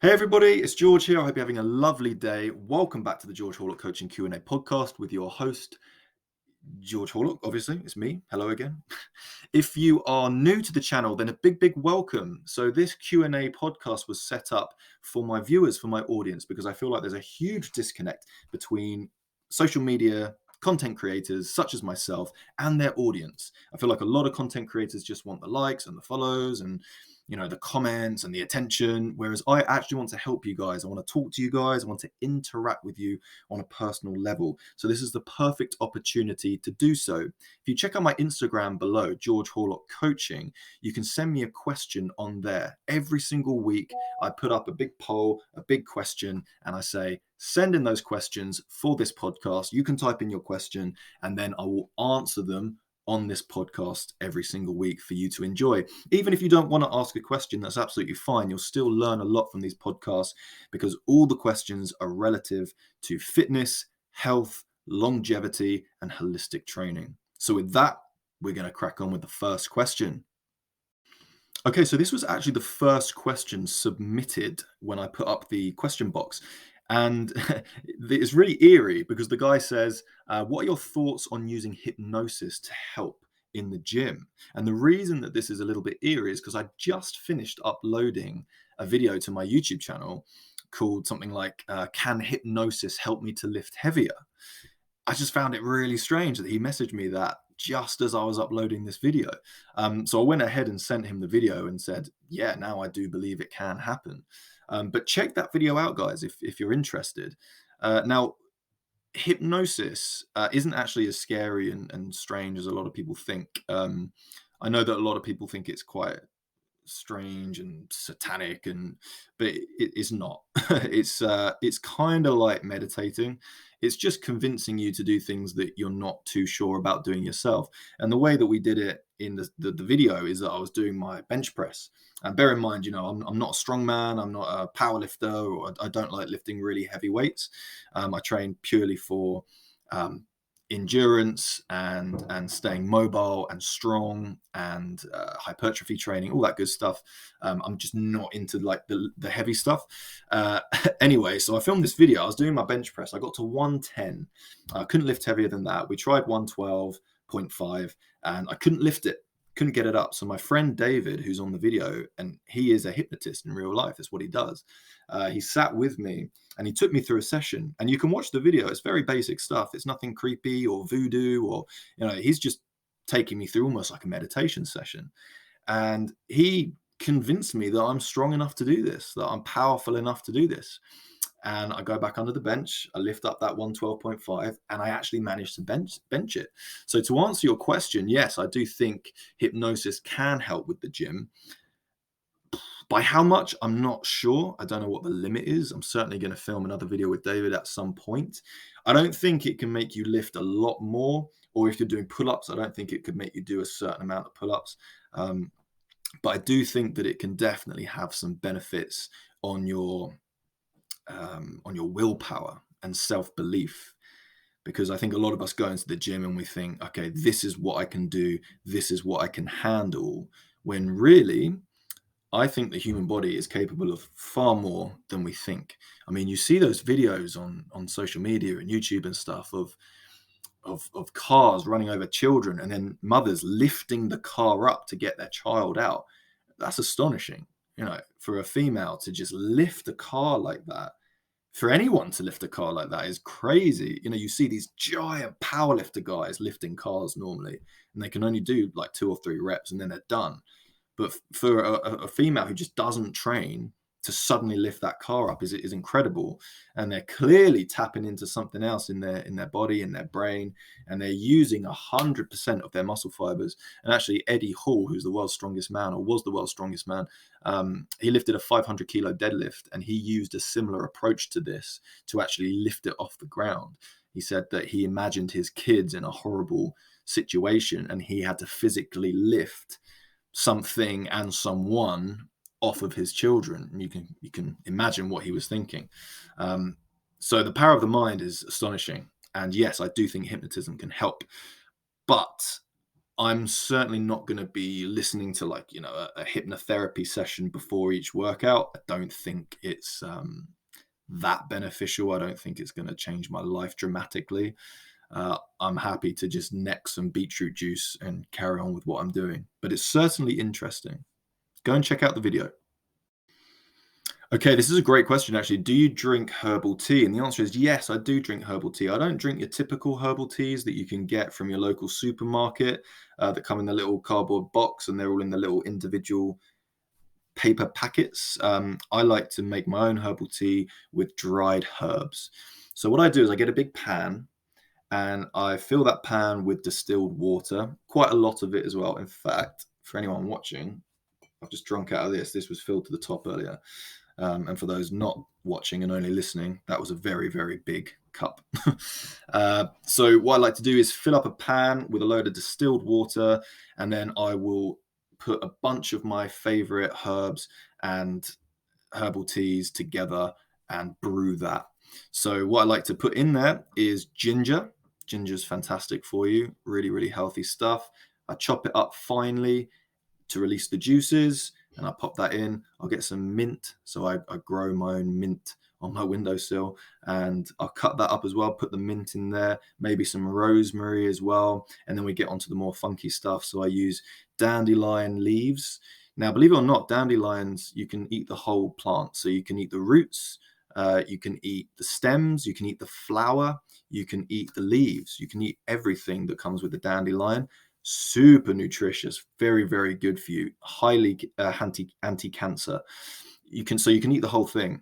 Hey everybody, it's George here. I hope you're having a lovely day. Welcome back to the George Horlock Coaching Q&A podcast with your host, George Horlock. Obviously, it's me. Hello again. If you are new to the channel, then a big welcome. So this Q&A podcast was set up for my viewers, for my audience, because I feel like there's a huge disconnect between social media content creators such as myself and their audience. I feel like a lot of content creators just want the likes and the follows and the comments and the attention, whereas I actually want to help you guys. I want to talk to you guys. I want to interact with you on a personal level. So this is the perfect opportunity to do so. If you check out my Instagram below, George Horlock Coaching, you can send me a question on there. Every single week, I put up a big poll, a big question, and I say, send in those questions for this podcast. You can type in your question, and then I will answer them on this podcast every single week for you to enjoy. Even if you don't want to ask a question, that's absolutely fine. You'll still learn a lot from these podcasts because all the questions are relative to fitness, health, longevity, and holistic training. So with that, we're going to crack on with the first question. Okay, so this was actually the first question submitted when I put up the question box. And it's really eerie because the guy says, what are your thoughts on using hypnosis to help in the gym? And the reason that this is a little bit eerie is because I just finished uploading a video to my YouTube channel called something like, Can Hypnosis Help Me to Lift Heavier? I just found it really strange that he messaged me that just as I was uploading this video. So I went ahead and sent him the video and said, yeah, now I do believe it can happen. But check that video out, guys, if you're interested. Now, hypnosis isn't actually as scary and strange as a lot of people think. I know that a lot of people think it's quite strange and satanic, but it's not. It's kind of like meditating. It's just convincing you to do things that you're not too sure about doing yourself. And the way that we did it in the video is that I was doing my bench press. And bear in mind, I'm not a strong man. I'm not a power lifter, or I don't like lifting really heavy weights. I train purely for endurance and staying mobile and strong and hypertrophy training, all that good stuff. I'm just not into like the heavy stuff. Anyway, so I filmed this video. I was doing my bench press. I got to 110. I couldn't lift heavier than that. We tried 112.5 and I couldn't lift it. Couldn't get it up. So my friend David, who's on the video, and he is a hypnotist in real life, that's what he does. He sat with me and he took me through a session. And you can watch the video. It's very basic stuff. It's nothing creepy or voodoo, or he's just taking me through almost like a meditation session. And he convinced me that I'm strong enough to do this, that I'm powerful enough to do this. And I go back under the bench, I lift up that 112.5, and I actually managed to bench it. So to answer your question, yes, I do think hypnosis can help with the gym. By how much, I'm not sure. I don't know what the limit is. I'm certainly going to film another video with David at some point. I don't think it can make you lift a lot more, or if you're doing pull-ups, I don't think it could make you do a certain amount of pull-ups. But I do think that it can definitely have some benefits on your willpower and self-belief, because I think a lot of us go into the gym and we think, okay, this is what I can do, this is what I can handle, when really I think the human body is capable of far more than we think. I mean, you see those videos on social media and YouTube and stuff of cars running over children and then mothers lifting the car up to get their child out. That's astonishing. For a female to just lift a car like that, for anyone to lift a car like that is crazy. You see these giant powerlifter guys lifting cars normally, and they can only do like 2 or 3 reps and then they're done. But for a female who just doesn't train to suddenly lift that car up is incredible. And they're clearly tapping into something else in their body, in their brain, and they're using 100% of their muscle fibers. And actually, Eddie Hall, who's the world's strongest man, or was the world's strongest man, he lifted a 500 kilo deadlift, and he used a similar approach to this to actually lift it off the ground. He said that he imagined his kids in a horrible situation, and he had to physically lift something and someone off of his children. And you can imagine what he was thinking. So the power of the mind is astonishing. And yes, I do think hypnotism can help. But I'm certainly not going to be listening to like, a hypnotherapy session before each workout. I don't think it's that beneficial. I don't think it's going to change my life dramatically. I'm happy to just neck some beetroot juice and carry on with what I'm doing. But it's certainly interesting. Go and check out the video. Okay, this is a great question, actually. Do you drink herbal tea? And the answer is yes, I do drink herbal tea. I don't drink your typical herbal teas that you can get from your local supermarket that come in the little cardboard box and they're all in the little individual paper packets. I like to make my own herbal tea with dried herbs. So what I do is I get a big pan and I fill that pan with distilled water, quite a lot of it as well. In fact, for anyone watching, I've just drunk out of this. This was filled to the top earlier. And for those not watching and only listening, that was a very, very big cup. So what I like to do is fill up a pan with a load of distilled water, and then I will put a bunch of my favorite herbs and herbal teas together and brew that. So what I like to put in there is ginger. Ginger is fantastic for you, really, really healthy stuff. I chop it up finely to release the juices, and I pop that in. I'll get some mint. So I grow my own mint on my windowsill, and I'll cut that up as well, put the mint in there, maybe some rosemary as well. And then we get onto the more funky stuff. So I use dandelion leaves. Now, believe it or not, dandelions, you can eat the whole plant. So you can eat the roots, you can eat the stems, you can eat the flower, you can eat the leaves, you can eat everything that comes with the dandelion. Super nutritious, very, very good for you, highly anti-cancer. You can eat the whole thing.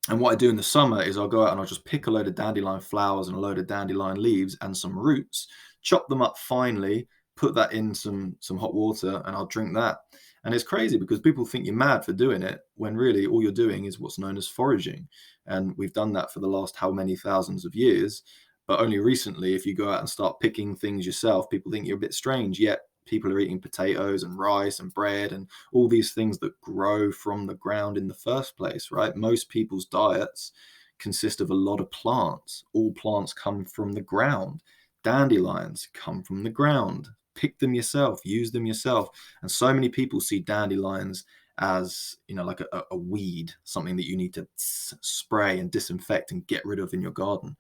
And what I do in the summer is I'll go out and I'll just pick a load of dandelion flowers and a load of dandelion leaves and some roots, chop them up finely, put that in some hot water, and I'll drink that. And it's crazy because people think you're mad for doing it when really all you're doing is what's known as foraging. And we've done that for the last how many thousands of years. But only recently, if you go out and start picking things yourself, people think you're a bit strange. Yet people are eating potatoes and rice and bread and all these things that grow from the ground in the first place, right? Most people's diets consist of a lot of plants. All plants come from the ground. Dandelions come from the ground. Pick them yourself, use them yourself. And so many people see dandelions as, like a weed, something that you need to spray and disinfect and get rid of in your garden.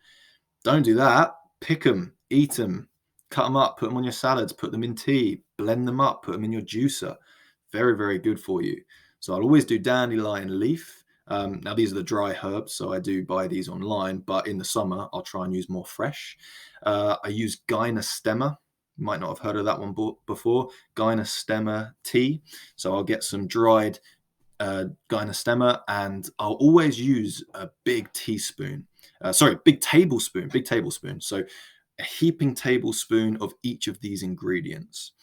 Don't do that. Pick them, eat them, cut them up, put them on your salads, put them in tea, blend them up, put them in your juicer. Very, very good for you. So I'll always do dandelion leaf. Now, these are the dry herbs, so I do buy these online, but in the summer, I'll try and use more fresh. I use gynostemma. You might not have heard of that one before. Gynostemma tea. So I'll get some dried gynostemma, and I'll always use a big tablespoon. Big tablespoon. So a heaping tablespoon of each of these ingredients.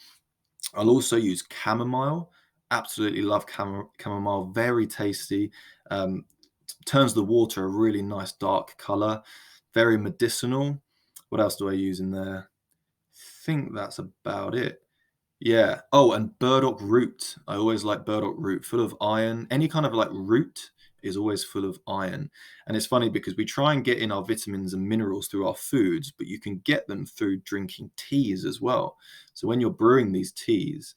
I'll also use chamomile. Absolutely love chamomile. Very tasty. Turns the water a really nice dark color. Very medicinal. What else do I use in there? I think that's about it. Yeah. Oh, and burdock root. I always like burdock root, full of iron. Any kind of like root is always full of iron. And it's funny because we try and get in our vitamins and minerals through our foods, but you can get them through drinking teas as well. So when you're brewing these teas,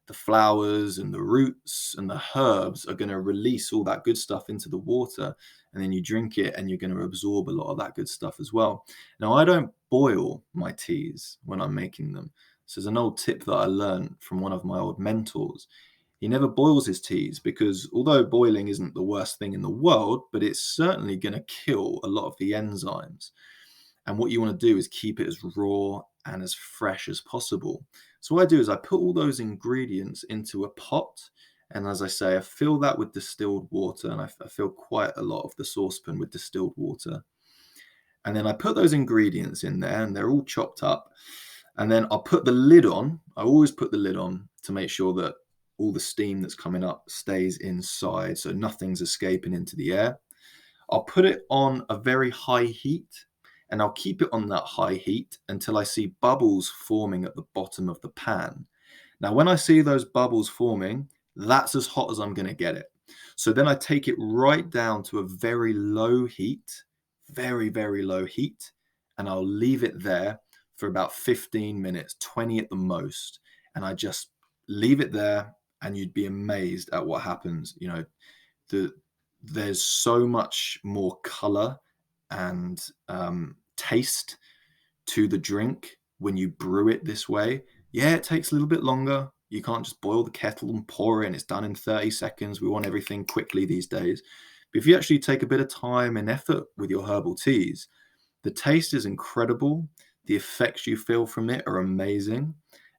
the flowers and the roots and the herbs are going to release all that good stuff into the water, and then you drink it and you're going to absorb a lot of that good stuff as well. Now, I don't boil my teas when I'm making them. So there's an old tip that I learned from one of my old mentors. He never boils his teas because although boiling isn't the worst thing in the world, but it's certainly going to kill a lot of the enzymes. And what you want to do is keep it as raw and as fresh as possible. So what I do is I put all those ingredients into a pot. And as I say, I fill that with distilled water, and I fill quite a lot of the saucepan with distilled water. And then I put those ingredients in there and they're all chopped up. And then I'll put the lid on. I always put the lid on to make sure that all the steam that's coming up stays inside, so nothing's escaping into the air. I'll put it on a very high heat, and I'll keep it on that high heat until I see bubbles forming at the bottom of the pan. Now, when I see those bubbles forming, that's as hot as I'm going to get it. So then I take it right down to a very low heat, very, very low heat, and I'll leave it there for about 15 minutes, 20 at the most. and I just leave it there, and you'd be amazed at what happens. There's so much more color and taste to the drink when you brew it this way. Yeah, it takes a little bit longer. You can't just boil the kettle and pour it and it's done in 30 seconds. We want everything quickly these days. But if you actually take a bit of time and effort with your herbal teas, the taste is incredible. The effects you feel from it are amazing.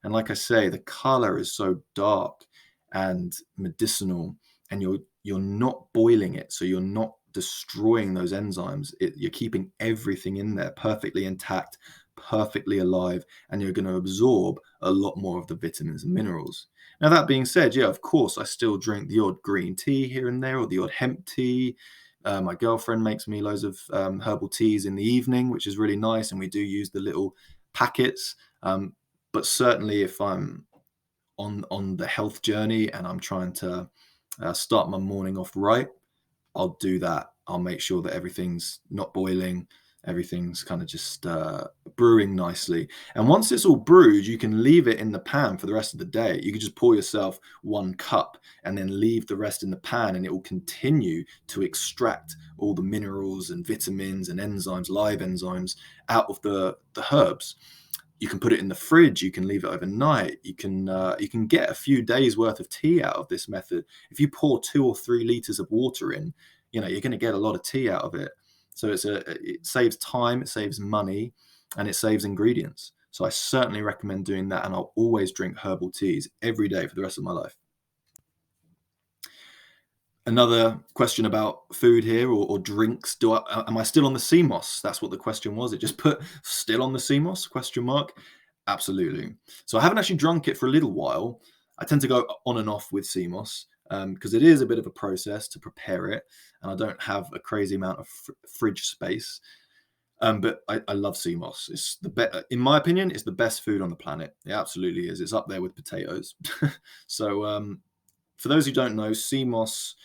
And like I say, the color is so dark and medicinal, and you're not boiling it, so you're not destroying those enzymes. You're keeping everything in there perfectly intact, perfectly alive, and you're going to absorb a lot more of the vitamins and minerals. Now, that being said, yeah, of course, I still drink the odd green tea here and there, or the odd hemp tea. My girlfriend makes me loads of herbal teas in the evening, which is really nice, and we do use the little packets. But certainly, if I'm on the health journey and I'm trying to start my morning off right, I'll do that. I'll make sure that everything's not boiling, everything's kind of just brewing nicely. And once it's all brewed, you can leave it in the pan for the rest of the day. You can just pour yourself 1 cup and then leave the rest in the pan, and it will continue to extract all the minerals and vitamins and enzymes, live enzymes, out of the herbs. You can put it in the fridge. You can leave it overnight. You can get a few days worth of tea out of this method. If you pour 2 or 3 liters of water in, you're going to get a lot of tea out of it. So it saves time, it saves money, and it saves ingredients. So I certainly recommend doing that, and I'll always drink herbal teas every day for the rest of my life. Another question about food here, or drinks. Am I still on the sea moss? That's what the question was. It just put still on the sea moss, question mark. Absolutely. So I haven't actually drunk it for a little while. I tend to go on and off with sea moss because it is a bit of a process to prepare it, and I don't have a crazy amount of fridge space. But I love sea moss. It's in my opinion, it's the best food on the planet. It absolutely is. It's up there with potatoes. So for those who don't know, sea moss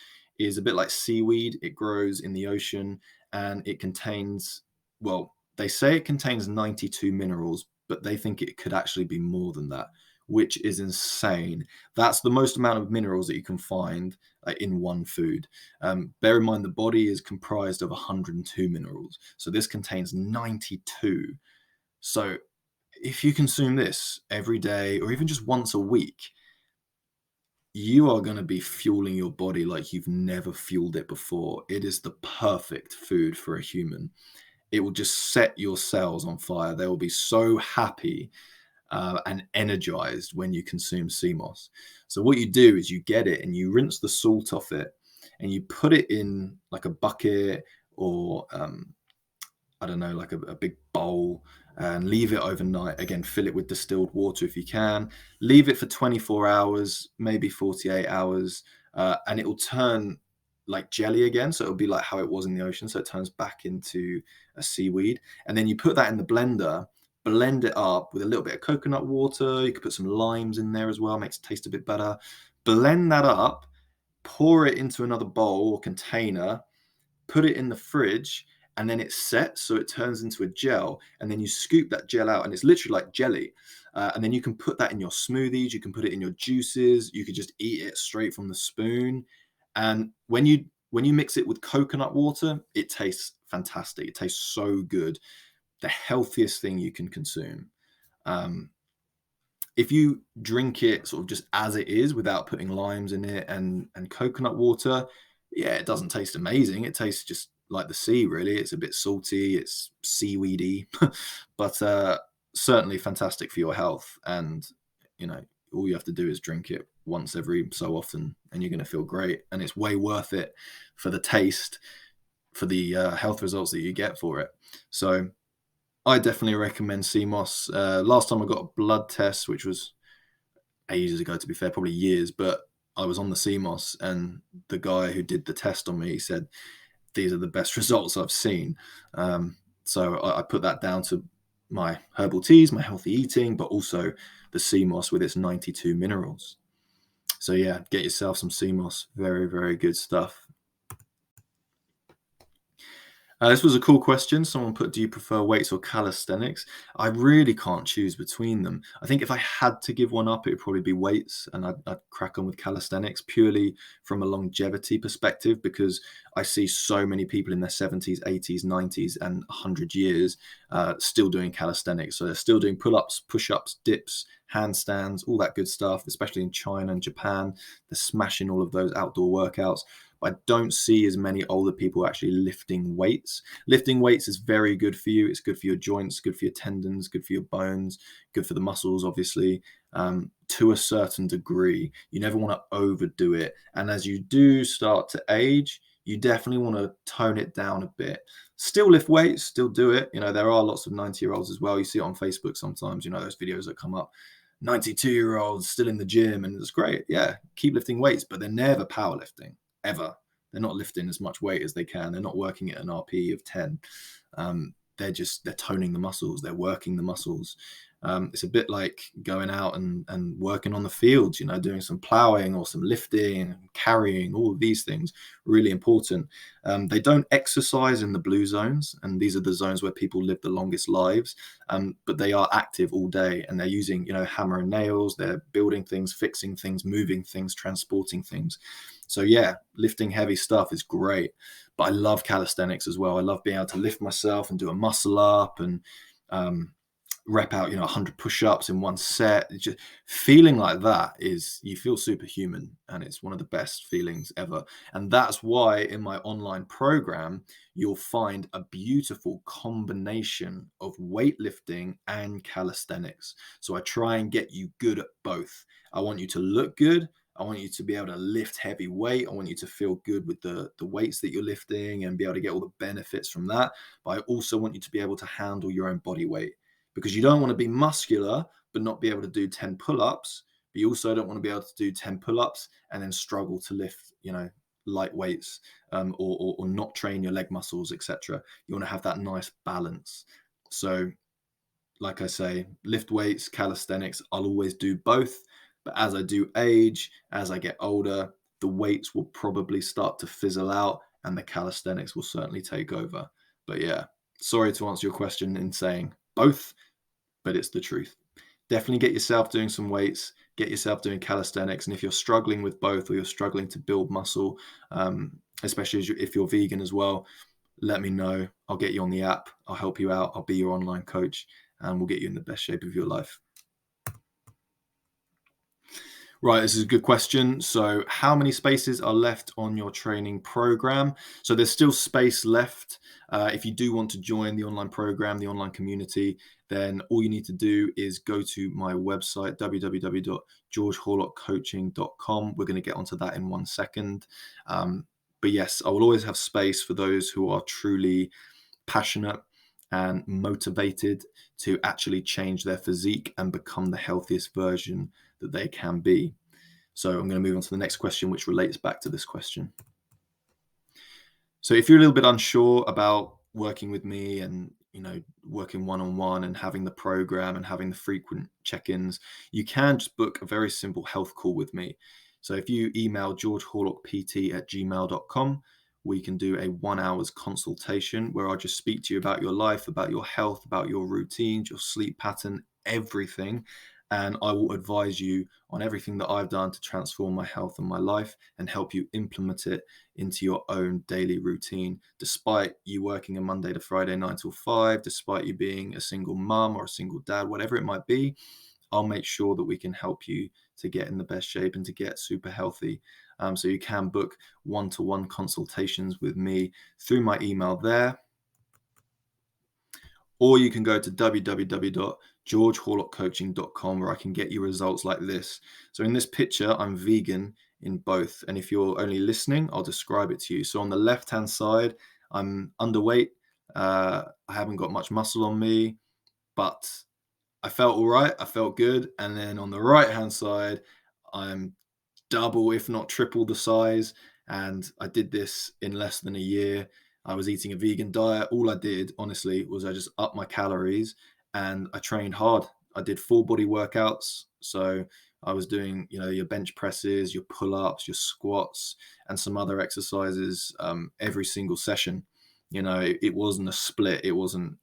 is a bit like seaweed. It grows in the ocean, and it contains, well, they say it contains 92 minerals, but they think it could actually be more than that, which is insane. That's the most amount of minerals that you can find in one food. Bear in mind, the body is comprised of 102 minerals. So this contains 92. So if you consume this every day, or even just once a week, you are going to be fueling your body like you've never fueled it before. It is the perfect food for a human. It will just set your cells on fire. They will be so happy and energized when you consume sea moss. So what you do is you get it and you rinse the salt off it, and you put it in like a bucket, or I don't know, like a big bowl, and leave it overnight. Again, fill it with distilled water if you can. Leave it for 24 hours, maybe 48 hours, and it will turn like jelly again. So it'll be like how it was in the ocean. So it turns back into a seaweed. And then you put that in the blender, blend it up with a little bit of coconut water. You could put some limes in there as well, makes it taste a bit better. Blend that up, pour it into another bowl or container, put it in the fridge, and then it's set, so it turns into a gel, and then you scoop that gel out, and it's literally like jelly. And then you can put that in your smoothies, you can put it in your juices, you could just eat it straight from the spoon. And when you mix it with coconut water, it tastes fantastic. It tastes so good. The healthiest thing you can consume. If you drink it sort of just as it is without putting limes in it and coconut water, yeah, it doesn't taste amazing. It tastes just like the sea, really. It's a bit salty, it's seaweedy, but certainly fantastic for your health. And all you have to do is drink it once every so often, and you're going to feel great. And it's way worth it for the taste, for the health results that you get for it. So I definitely recommend sea moss. Last time I got a blood test, which was ages ago, to be fair, probably years, but I was on the sea moss, and the guy who did the test on me said, these are the best results I've seen. So I put that down to my herbal teas, my healthy eating, but also the sea moss with its 92 minerals. So yeah, get yourself some sea moss. Very, very good stuff. This was a cool question. Someone put, "Do you prefer weights or calisthenics?" I really can't choose between them. I think if I had to give one up, it would probably be weights, and I'd crack on with calisthenics purely from a longevity perspective, because I see so many people in their 70s, 80s, 90s, and 100 years still doing calisthenics. So they're still doing pull-ups, push-ups, dips, handstands, all that good stuff, especially in China and Japan. They're smashing all of those outdoor workouts. I don't see as many older people actually lifting weights. Lifting weights is very good for you. It's good for your joints, good for your tendons, good for your bones, good for the muscles, obviously, to a certain degree. You never want to overdo it. And as you do start to age, you definitely want to tone it down a bit. Still lift weights, still do it. There are lots of 90-year-olds as well. You see it on Facebook sometimes, those videos that come up. 92-year-olds still in the gym, and it's great. Yeah, keep lifting weights, but they're never powerlifting ever. They're not lifting as much weight as they can. They're not working at an RP of 10. They're toning the muscles. They're working the muscles. It's a bit like going out and working on the fields, doing some plowing or some lifting, carrying, all of these things, really important. They don't exercise in the blue zones, and these are the zones where people live the longest lives, but they are active all day, and they're using, hammer and nails, they're building things, fixing things, moving things, transporting things. So yeah, lifting heavy stuff is great, but I love calisthenics as well. I love being able to lift myself and do a muscle up and rep out 100 push-ups in one set. It's just feeling like that, is you feel superhuman, and it's one of the best feelings ever. And that's why in my online program you'll find a beautiful combination of weightlifting and calisthenics. So I try and get you good at both. I want you to look good, I want you to be able to lift heavy weight, I want you to feel good with the weights that you're lifting and be able to get all the benefits from that. But I also want you to be able to handle your own body weight, because you don't want to be muscular but not be able to do 10 pull-ups, but you also don't want to be able to do 10 pull-ups and then struggle to lift light weights, or not train your leg muscles, etc. You want to have that nice balance. So like I say, lift weights, calisthenics, I'll always do both. But as I do age, as I get older, the weights will probably start to fizzle out and the calisthenics will certainly take over. But yeah, sorry to answer your question in saying both, but it's the truth. Definitely get yourself doing some weights, get yourself doing calisthenics. And if you're struggling with both, or you're struggling to build muscle, especially if you're vegan as well, let me know. I'll get you on the app. I'll help you out. I'll be your online coach, and we'll get you in the best shape of your life. Right, this is a good question. So how many spaces are left on your training program? So there's still space left. If you do want to join the online program, the online community, then all you need to do is go to my website, www.georgehorlockcoaching.com. We're going to get onto that in 1 second. But yes, I will always have space for those who are truly passionate and motivated to actually change their physique and become the healthiest version that they can be. So I'm going to move on to the next question, which relates back to this question. So if you're a little bit unsure about working with me and working one-on-one and having the program and having the frequent check-ins, you can just book a very simple health call with me. So if you email georgehorlockpt@gmail.com, we can do a 1 hour's consultation where I'll just speak to you about your life, about your health, about your routines, your sleep pattern, everything. And I will advise you on everything that I've done to transform my health and my life and help you implement it into your own daily routine. Despite you working a Monday to Friday 9 till 5, despite you being a single mum or a single dad, whatever it might be, I'll make sure that we can help you to get in the best shape and to get super healthy. So you can book one-to-one consultations with me through my email there, or you can go to www.georgehorlockcoaching.com, where I can get you results like this. So in this picture, I'm vegan in both. And if you're only listening, I'll describe it to you. So on the left-hand side, I'm underweight. I haven't got much muscle on me, but I felt all right. I felt good. And then on the right-hand side, I'm double, if not triple the size. And I did this in less than a year. I was eating a vegan diet. All I did, honestly, was I just upped my calories and I trained hard. I did full body workouts. So I was doing, your bench presses, your pull-ups, your squats, and some other exercises every single session. It wasn't a split. It wasn't,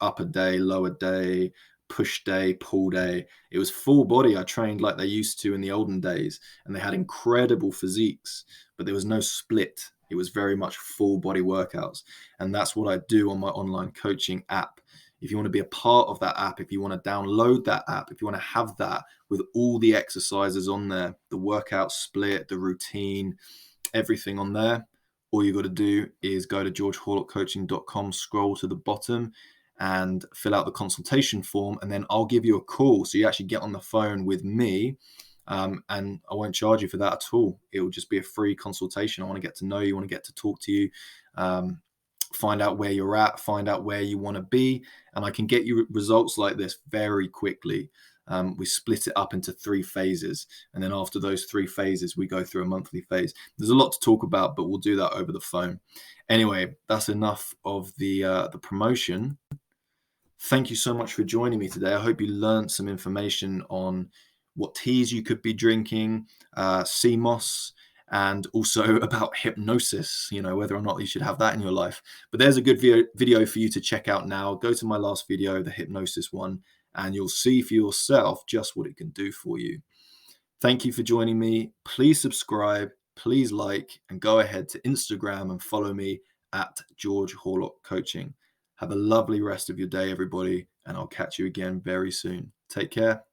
upper day, lower day, push day, pull day. It was full body. I trained like they used to in the olden days, and they had incredible physiques, but there was no split. It was very much full body workouts. And that's what I do on my online coaching app. If you want to be a part of that app, if you want to download that app, if you want to have that with all the exercises on there, the workout split, the routine, everything on there, all you got to do is go to georgehorlockcoaching.com, scroll to the bottom and fill out the consultation form, and then I'll give you a call. So you actually get on the phone with me, and I won't charge you for that at all. It will just be a free consultation. I want to get to know you, I want to get to talk to you, find out where you're at, find out where you want to be, and I can get you results like this very quickly. We split it up into 3 phases, and then after those 3 phases, we go through a monthly phase. There's a lot to talk about, but we'll do that over the phone. Anyway, that's enough of the promotion. Thank you so much for joining me today. I hope you learned some information on what teas you could be drinking, CMOS, and also about hypnosis, whether or not you should have that in your life. But there's a good video for you to check out now. Go to my last video, the hypnosis one, and you'll see for yourself just what it can do for you. Thank you for joining me. Please subscribe, please like, and go ahead to Instagram and follow me at George Horlock Coaching. Have a lovely rest of your day, everybody, and I'll catch you again very soon. Take care.